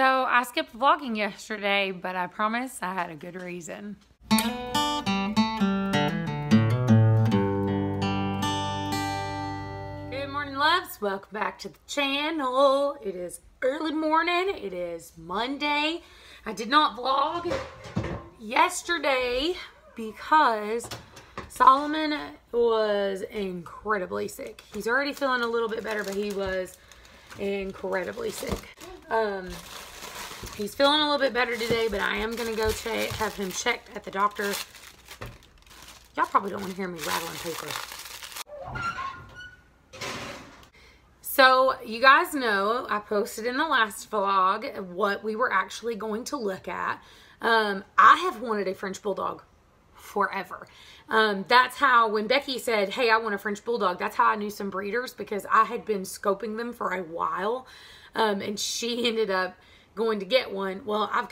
So I skipped vlogging yesterday, but I promise I had a good reason. Good morning, loves. Welcome back to the channel. It is early morning. It is Monday. I did not vlog yesterday because Solomon was incredibly sick. He's already feeling a little bit better, but he was incredibly sick. He's feeling a little bit better today, but I am going to go have him checked at the doctor. Y'all probably don't want to hear me rattling paper. So, you guys know, I posted in the last vlog what we were actually going to look at. I have wanted a French Bulldog forever. That's how, when Becky said, hey, I want a French Bulldog, that's how I knew some breeders, because I had been scoping them for a while. And she ended up going to get one. Well, I've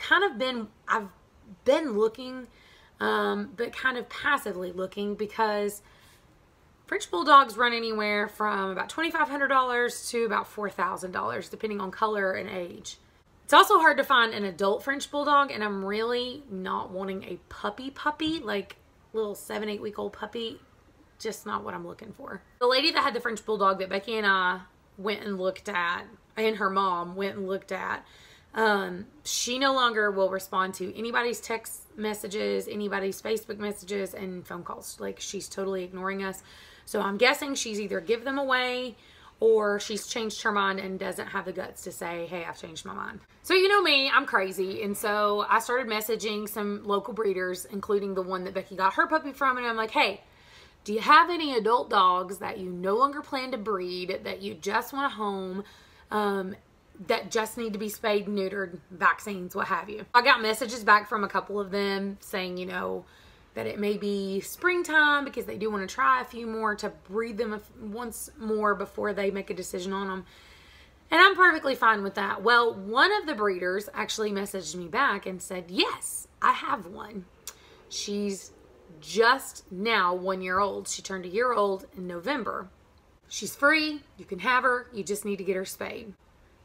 been looking, but kind of passively looking, because French Bulldogs run anywhere from about $2,500 to about $4,000, depending on color and age. It's also hard to find an adult French Bulldog, and I'm really not wanting a puppy, like little 7-8 week old puppy. Just not what I'm looking for. The lady that had the French Bulldog that Becky and I went and looked at, and her mom went and looked at, she no longer will respond to anybody's text messages, anybody's Facebook messages, and phone calls. Like, she's totally ignoring us. So I'm guessing she's either give them away or she's changed her mind and doesn't have the guts to say, hey, I've changed my mind. So you know me, I'm crazy. And so I started messaging some local breeders, including the one that Becky got her puppy from. And I'm like, hey, do you have any adult dogs that you no longer plan to breed, that you just want a home, that just need to be spayed, neutered, vaccines, what have you? I got messages back from a couple of them saying, you know, that it may be springtime because they do want to try a few more to breed them once more before they make a decision on them. And I'm perfectly fine with that. Well, one of the breeders actually messaged me back and said, yes, I have one. She's just now 1 year old. She turned a year old in November. She's free. You can have her. You just need to get her spayed.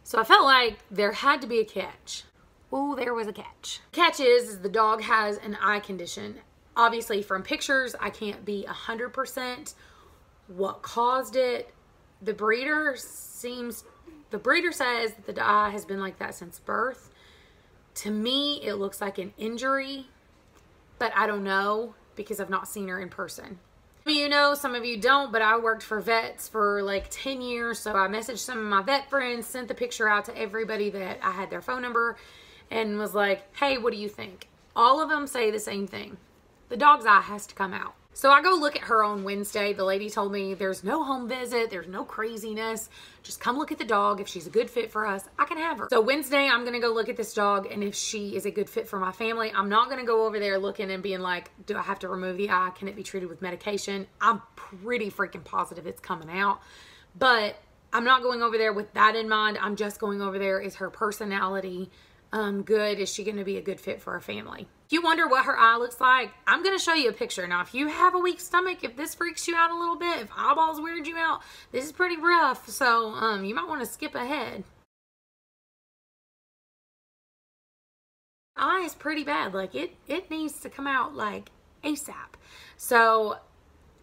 So I felt like there had to be a catch. Oh, there was a catch. The catch is the dog has an eye condition. Obviously, from pictures, I can't be 100% what caused it. The breeder says that the eye has been like that since birth. To me, it looks like an injury, but I don't know because I've not seen her in person. Some of you know, some of you don't, but I worked for vets for like 10 years. So I messaged some of my vet friends, sent the picture out to everybody that I had their phone number, and was like, hey, what do you think? All of them say the same thing. The dog's eye has to come out. So I go look at her on Wednesday. The lady told me there's no home visit. There's no craziness. Just come look at the dog. If she's a good fit for us, I can have her. So Wednesday, I'm going to go look at this dog. And if she is a good fit for my family, I'm not going to go over there looking and being like, do I have to remove the eye? Can it be treated with medication? I'm pretty freaking positive it's coming out. But I'm not going over there with that in mind. I'm just going over there. Is her personality good? Is she going to be a good fit for our family? If you wonder what her eye looks like, I'm going to show you a picture. Now, if you have a weak stomach, if this freaks you out a little bit, if eyeballs weird you out, this is pretty rough. So, you might want to skip ahead. Eye is pretty bad. Like, it needs to come out like ASAP. So,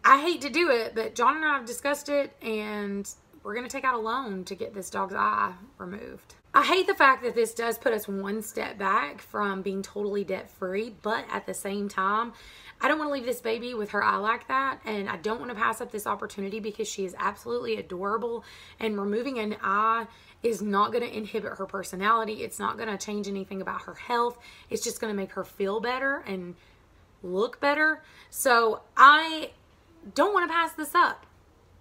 I hate to do it, but John and I have discussed it, and we're going to take out a loan to get this dog's eye removed. I hate the fact that this does put us one step back from being totally debt-free, but at the same time, I don't want to leave this baby with her eye like that, and I don't want to pass up this opportunity because she is absolutely adorable, and removing an eye is not going to inhibit her personality. It's not going to change anything about her health. It's just going to make her feel better and look better. So I don't want to pass this up.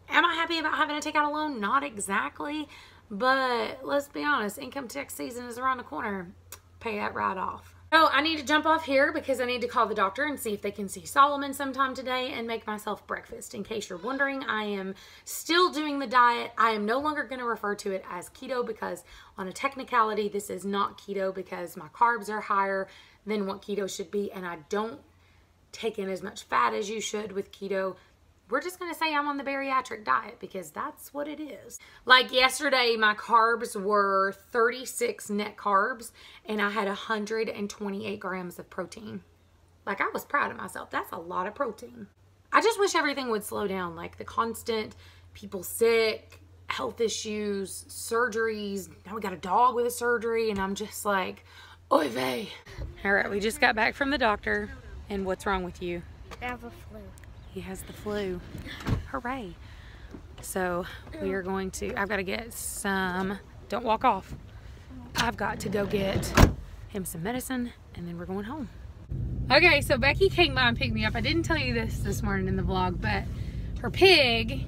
Am I happy about having to take out a loan? Not exactly. But let's be honest, income tax season is around the corner. Pay that right off. So I need to jump off here because I need to call the doctor and see if they can see Solomon sometime today and make myself breakfast. In case you're wondering, I am still doing the diet. I am no longer going to refer to it as keto because on a technicality, this is not keto because my carbs are higher than what keto should be. And I don't take in as much fat as you should with keto. we're just going to say I'm on the bariatric diet because that's what it is. Like yesterday, my carbs were 36 net carbs and I had 128 grams of protein. Like, I was proud of myself. That's a lot of protein. I just wish everything would slow down. Like the constant people sick, health issues, surgeries. Now we got a dog with a surgery and I'm just like, oy vey. All right, we just got back from the doctor. And what's wrong with you? I have a flu. He has the flu. Hooray. So we are going to, I've got to get some, don't walk off. I've got to go get him some medicine and then we're going home. Okay, so Becky came by and picked me up. I didn't tell you this morning in the vlog, but her pig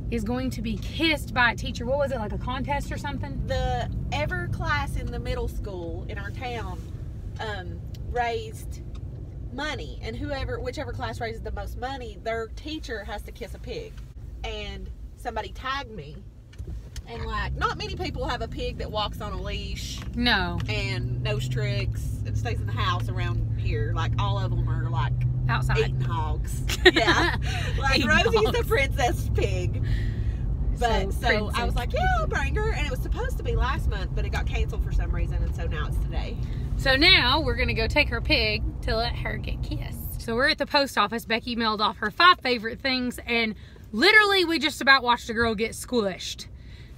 is going to be kissed by a teacher. What was it, like a contest or something? The ever class in the middle school in our town raised money, and whichever class raises the most money, their teacher has to kiss a pig. And somebody tagged me, and like, not many people have a pig that walks on a leash. No. And knows tricks and stays in the house around here. Like, all of them are like outside eating hogs. Yeah. Like Rosie's the princess pig. But so I was like, yeah, I'll bring her. And it was supposed to be last month, but it got canceled for some reason, and so now it's today. So now we're gonna go take her pig to let her get kissed. So we're at the post office. Becky mailed off her 5 favorite things, and literally we just about watched a girl get squished.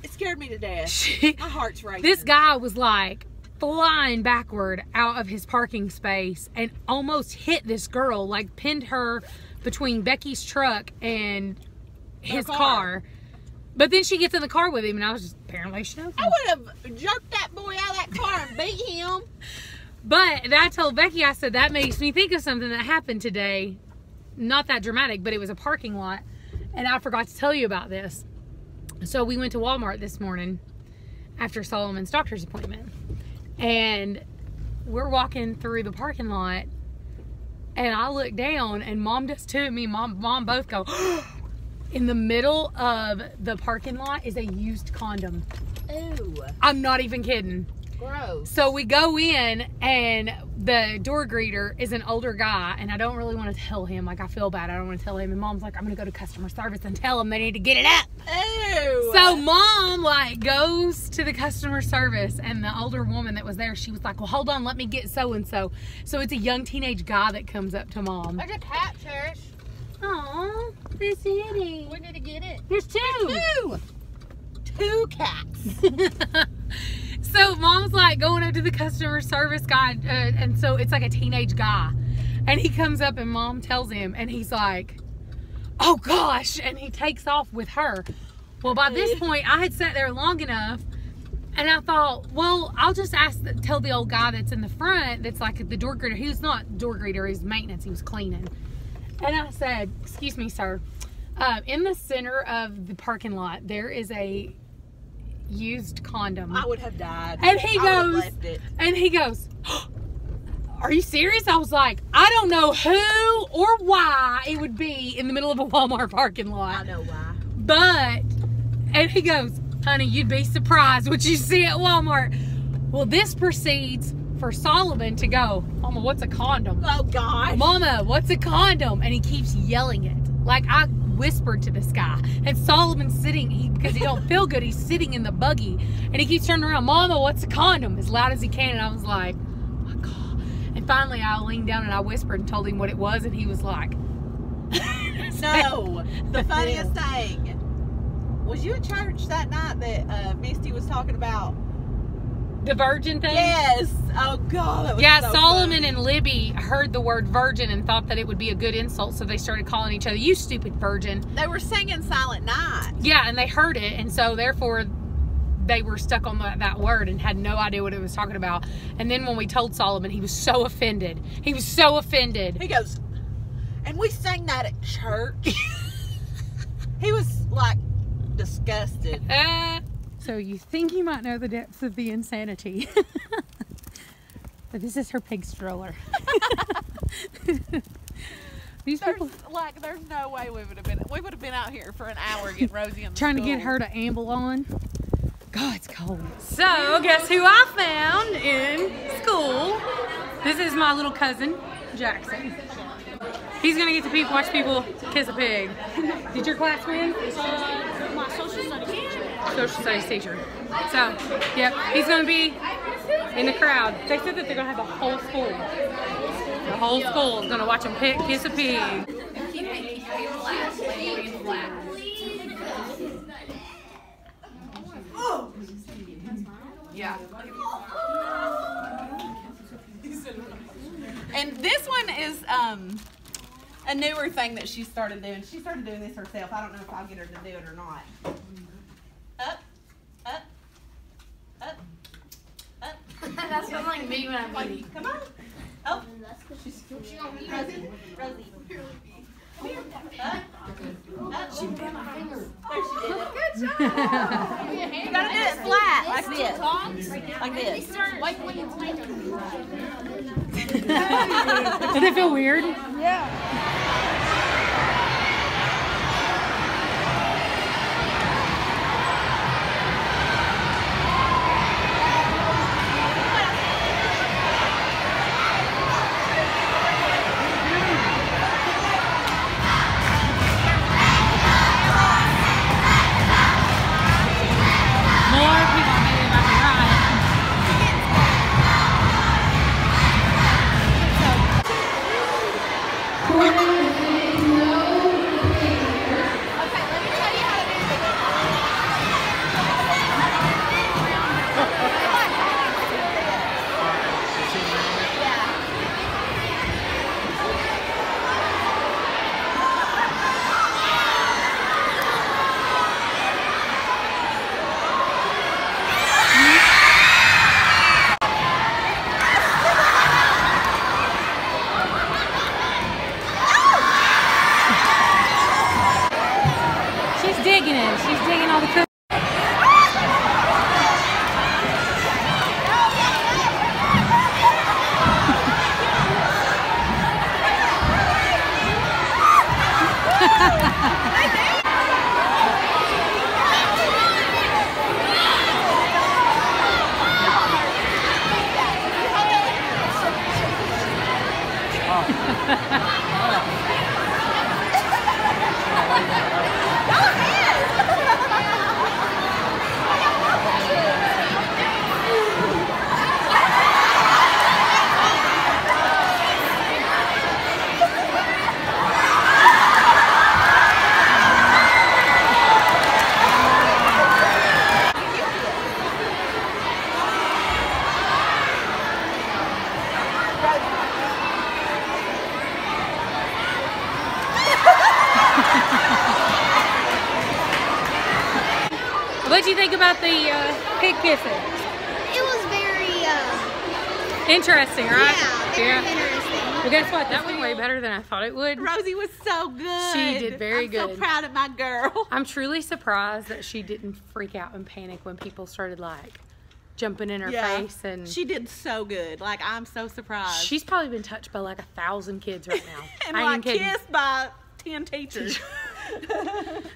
It scared me to death. My heart's racing. This guy was like flying backward out of his parking space and almost hit this girl, like pinned her between Becky's truck and his car. But then she gets in the car with him, and I was just, apparently she knows him. I would have jerked that boy out of that car and beat him. But I told Becky, I said, that makes me think of something that happened today. Not that dramatic, but it was a parking lot. And I forgot to tell you about this. So we went to Walmart this morning after Solomon's doctor's appointment. And we're walking through the parking lot. And I look down, and Mom does too, and me and Mom both go, in the middle of the parking lot is a used condom. Ew. I'm not even kidding. Gross. So we go in, and the door greeter is an older guy, and I don't really want to tell him. Like, I feel bad. I don't want to tell him. And Mom's like, I'm going to go to customer service and tell them they need to get it up. Ew. So Mom, like, goes to the customer service, and the older woman that was there, she was like, well, hold on, let me get so-and-so. So it's a young teenage guy that comes up to Mom. There's a cat, Cherish. Aw, this itty. We need to get it. There's two. Two cats. So Mom's like going up to the customer service guy, and so it's like a teenage guy, and he comes up and Mom tells him, and he's like, oh gosh, and he takes off with her. Well, by this point I had sat there long enough, and I thought, well, I'll just tell the old guy that's in the front, that's like the door greeter. He was not door greeter, he was maintenance, he was cleaning. And I said, excuse me, sir, in the center of the parking lot there is a used condom. I would have died. And he goes, are you serious? I was like, I don't know who or why it would be in the middle of a Walmart parking lot. I know why. But, and he goes, honey, you'd be surprised what you see at Walmart. Well, this proceeds for Solomon to go, Mama, what's a condom? Oh gosh. Mama, what's a condom? And he keeps yelling it. Like, I whispered to this guy, and Solomon's sitting, because he don't feel good, he's sitting in the buggy, and he keeps turning around, Mama, what's a condom? As loud as he can. And I was like, oh my God. And finally I leaned down and I whispered and told him what it was, and he was like, no. The funniest thing, was you at church that night that Misty was talking about the virgin thing? Yes. Oh God, that was so Solomon funny. and Libby heard the word virgin and thought that it would be a good insult, so they started calling each other, you stupid virgin. They were singing Silent Night. Yeah, and they heard it, and so therefore they were stuck on that word and had no idea what it was talking about. And then when we told Solomon, he was so offended. He was so offended. He goes, and we sang that at church? He was like disgusted. So you think you might know the depths of the insanity. But this is her pig stroller. These people, There's no way we would have been out here for an hour getting Rosie in the trying school. to get her to amble on. God, it's cold. So guess who I found in school? This is my little cousin, Jackson. He's gonna get to watch people kiss a pig. Did your class win? My social studies teacher. Social studies teacher. So, yep, he's gonna be in the crowd. They said that they're gonna have the whole school. The whole school is gonna watch him kiss a pig. Yeah. And this one is a newer thing that she started doing. She started doing this herself. I don't know if I'll get her to do it or not. Up, up, up, up. That's not like me when I'm eating. Come on. Oh. Rosie. Up, up. She bit my finger. There she did it. Good job. You gotta do it flat, like this. Like this. Does it feel weird? Yeah. She's digging all the cookies. What do you think about the pig kissing? It was very interesting, right? Yeah, very interesting. Well, guess what? That went way better than I thought it would. Rosie was so good. She did very good. I'm so proud of my girl. I'm truly surprised that she didn't freak out and panic when people started like jumping in her face. And she did so good. Like, I'm so surprised. She's probably been touched by like 1,000 kids right now. And like kissed by 10 teachers.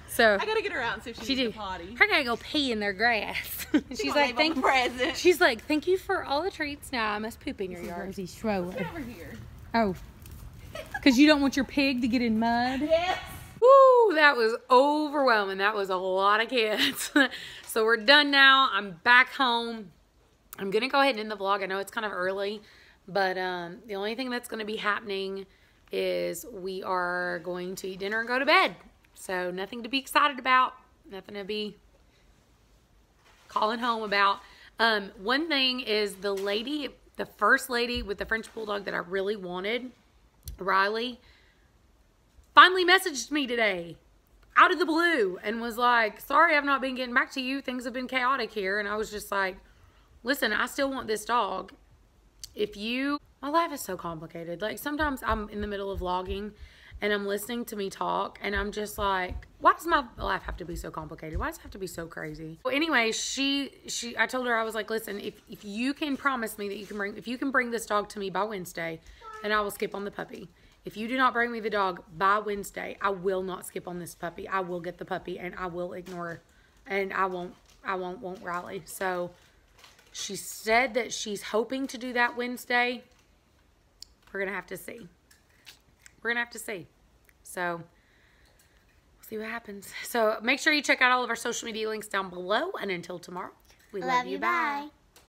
So I gotta get her out and see if she needs to potty. Her gotta go pee in their grass. She's like, She's like, thank you for all the treats. Now I must poop in your yard. Rosie's stroller. over here. Oh, because you don't want your pig to get in mud. Yes. Woo, that was overwhelming. That was a lot of kids. So we're done now. I'm back home. I'm gonna go ahead and end the vlog. I know it's kind of early, but the only thing that's gonna be happening is we are going to eat dinner and go to bed. So nothing to be excited about, nothing to be calling home about. One thing is the first lady with the French Bulldog that I really wanted, Riley, finally messaged me today out of the blue and was like, sorry, I've not been getting back to you. Things have been chaotic here. And I was just like, listen, I still want this dog. My life is so complicated. Like, sometimes I'm in the middle of vlogging and I'm listening to me talk and I'm just like, why does my life have to be so complicated? Why does it have to be so crazy? Well, anyway, I told her, I was like, listen, if you can promise me that if you can bring this dog to me by Wednesday, then I will skip on the puppy. If you do not bring me the dog by Wednesday, I will not skip on this puppy. I will get the puppy and I will ignore, and I won't Riley. So she said that she's hoping to do that Wednesday. We're going to have to see. We're going to have to see. So, we'll see what happens. So, make sure you check out all of our social media links down below. And until tomorrow, we love you. Bye.